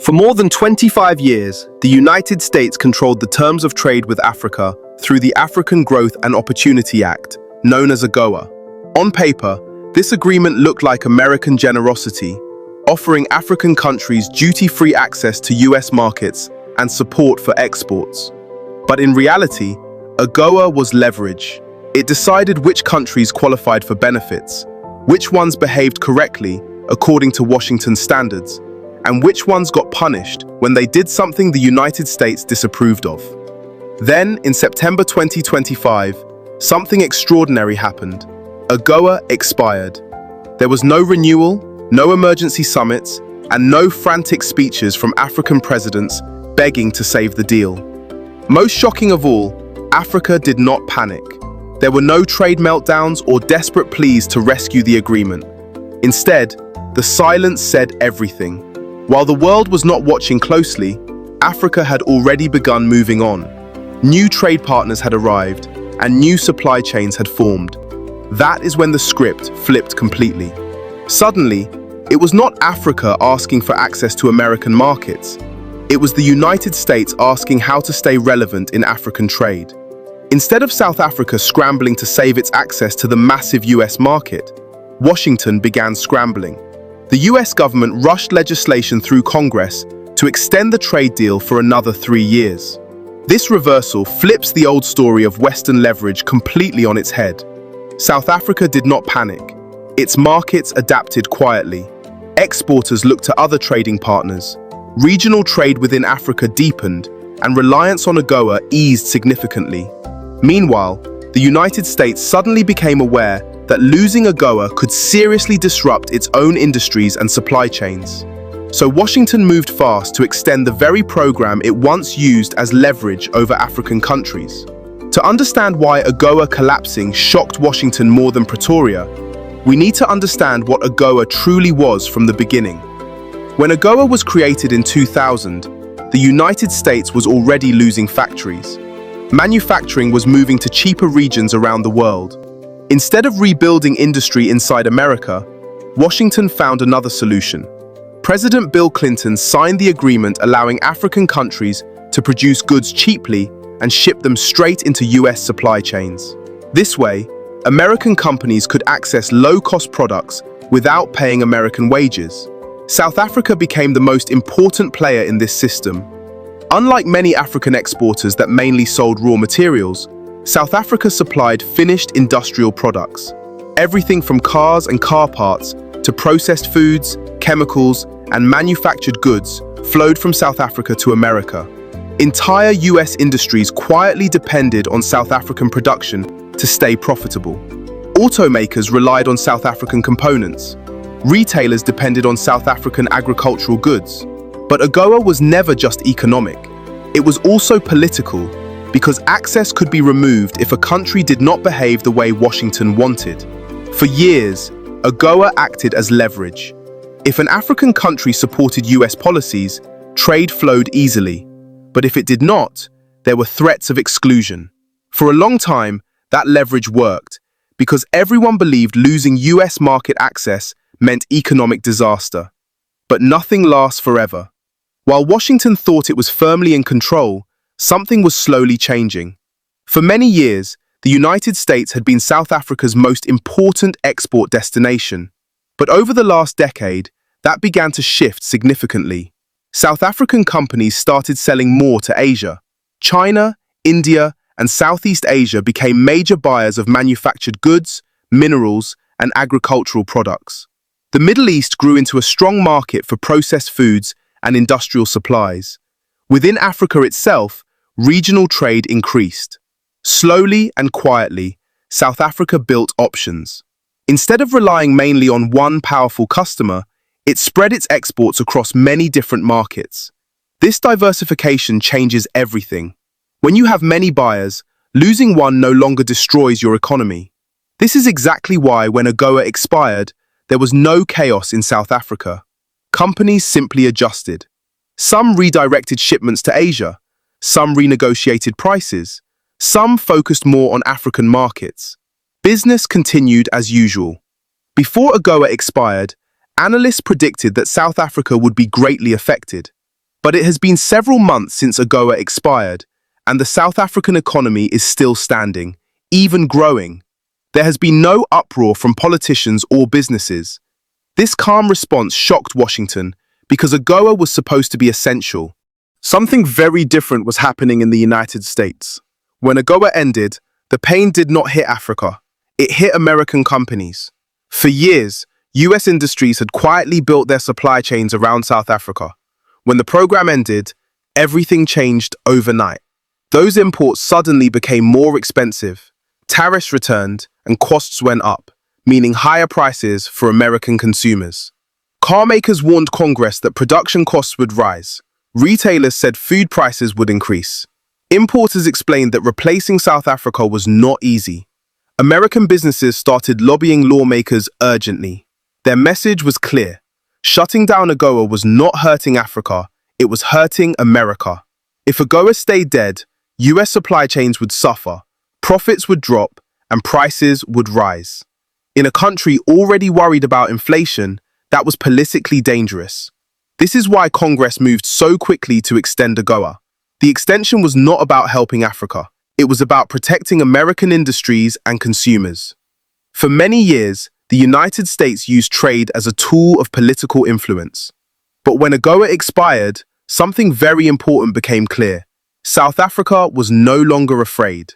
For more than 25 years, the United States controlled the terms of trade with Africa through the African Growth and Opportunity Act, known as AGOA. On paper, this agreement looked like American generosity, offering African countries duty-free access to US markets and support for exports. But in reality, AGOA was leverage. It decided which countries qualified for benefits, which ones behaved correctly according to Washington standards, and which ones got punished when they did something the United States disapproved of. Then, in September 2025, something extraordinary happened. AGOA expired. There was no renewal, no emergency summits, and no frantic speeches from African presidents begging to save the deal. Most shocking of all, Africa did not panic. There were no trade meltdowns or desperate pleas to rescue the agreement. Instead, the silence said everything. While the world was not watching closely, Africa had already begun moving on. New trade partners had arrived, and new supply chains had formed. That is when the script flipped completely. Suddenly, it was not Africa asking for access to American markets. It was the United States asking how to stay relevant in African trade. Instead of South Africa scrambling to save its access to the massive US market, Washington began scrambling. The US government rushed legislation through Congress to extend the trade deal for another 3 years. This reversal flips the old story of Western leverage completely on its head. South Africa did not panic. Its markets adapted quietly. Exporters looked to other trading partners. Regional trade within Africa deepened, and reliance on AGOA eased significantly. Meanwhile, the United States suddenly became aware that losing AGOA could seriously disrupt its own industries and supply chains. So Washington moved fast to extend the very program it once used as leverage over African countries. To understand why AGOA collapsing shocked Washington more than Pretoria, we need to understand what AGOA truly was from the beginning. When AGOA was created in 2000, the United States was already losing factories. Manufacturing was moving to cheaper regions around the world. Instead of rebuilding industry inside America, Washington found another solution. President Bill Clinton signed the agreement allowing African countries to produce goods cheaply and ship them straight into US supply chains. This way, American companies could access low-cost products without paying American wages. South Africa became the most important player in this system. Unlike many African exporters that mainly sold raw materials, South Africa supplied finished industrial products. Everything from cars and car parts to processed foods, chemicals, and manufactured goods flowed from South Africa to America. Entire US industries quietly depended on South African production to stay profitable. Automakers relied on South African components. Retailers depended on South African agricultural goods. But AGOA was never just economic. It was also political, because access could be removed if a country did not behave the way Washington wanted. For years, AGOA acted as leverage. If an African country supported US policies, trade flowed easily. But if it did not, there were threats of exclusion. For a long time, that leverage worked, because everyone believed losing US market access meant economic disaster. But nothing lasts forever. While Washington thought it was firmly in control, something was slowly changing. For many years, the United States had been South Africa's most important export destination. But over the last decade, that began to shift significantly. South African companies started selling more to Asia. China, India, and Southeast Asia became major buyers of manufactured goods, minerals, and agricultural products. The Middle East grew into a strong market for processed foods and industrial supplies. Within Africa itself, regional trade increased. Slowly and quietly, South Africa built options. Instead of relying mainly on one powerful customer, it spread its exports across many different markets. This diversification changes everything. When you have many buyers, losing one no longer destroys your economy. This is exactly why when AGOA expired, there was no chaos in South Africa. Companies simply adjusted. Some redirected shipments to Asia, some renegotiated prices, some focused more on African markets. Business continued as usual. Before AGOA expired, analysts predicted that South Africa would be greatly affected. But it has been several months since AGOA expired, and the South African economy is still standing, even growing. There has been no uproar from politicians or businesses. This calm response shocked Washington because AGOA was supposed to be essential. Something very different was happening in the United States. When AGOA ended, the pain did not hit Africa. It hit American companies. For years, US industries had quietly built their supply chains around South Africa. When the program ended, everything changed overnight. Those imports suddenly became more expensive. Tariffs returned and costs went up, meaning higher prices for American consumers. Car makers warned Congress that production costs would rise. Retailers said food prices would increase. Importers explained that replacing South Africa was not easy. American businesses started lobbying lawmakers urgently. Their message was clear. Shutting down AGOA was not hurting Africa, it was hurting America. If AGOA stayed dead, US supply chains would suffer, profits would drop, and prices would rise. In a country already worried about inflation, that was politically dangerous. This is why Congress moved so quickly to extend AGOA. The extension was not about helping Africa. It was about protecting American industries and consumers. For many years, the United States used trade as a tool of political influence. But when AGOA expired, something very important became clear. South Africa was no longer afraid.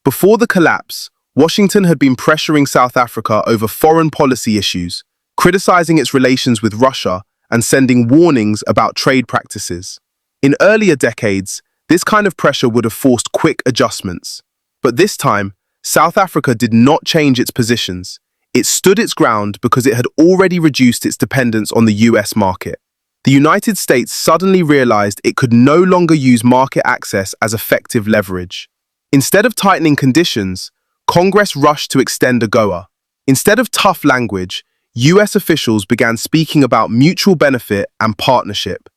Before the collapse, Washington had been pressuring South Africa over foreign policy issues, criticizing its relations with Russia and sending warnings about trade practices. In earlier decades, this kind of pressure would have forced quick adjustments. But this time, South Africa did not change its positions. It stood its ground because it had already reduced its dependence on the US market. The United States suddenly realized it could no longer use market access as effective leverage. Instead of tightening conditions, Congress rushed to extend AGOA. Instead of tough language, US officials began speaking about mutual benefit and partnership.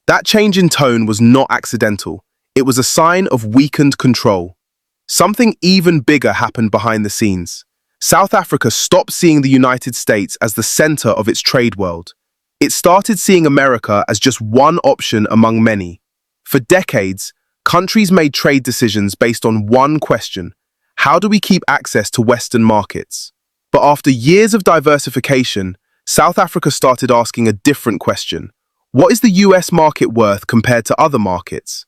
That change in tone was not accidental. It was a sign of weakened control. Something even bigger happened behind the scenes. South Africa stopped seeing the United States as the center of its trade world. It started seeing America as just one option among many. For decades, countries made trade decisions based on one question: how do we keep access to Western markets? But after years of diversification, South Africa started asking a different question. What is the US market worth compared to other markets?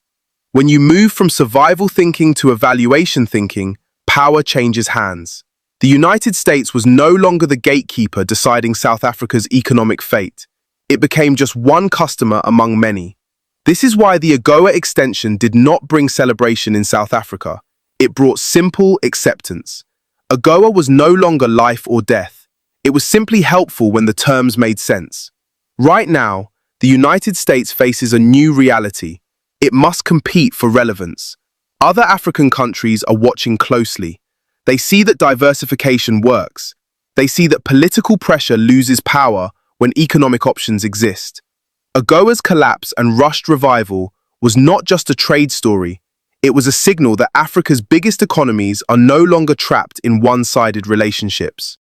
When you move from survival thinking to evaluation thinking, power changes hands. The United States was no longer the gatekeeper deciding South Africa's economic fate. It became just one customer among many. This is why the AGOA extension did not bring celebration in South Africa. It brought simple acceptance. AGOA was no longer life or death. It was simply helpful when the terms made sense. Right now, the United States faces a new reality. It must compete for relevance. Other African countries are watching closely. They see that diversification works. They see that political pressure loses power when economic options exist. AGOA's collapse and rushed revival was not just a trade story. It was a signal that Africa's biggest economies are no longer trapped in one-sided relationships.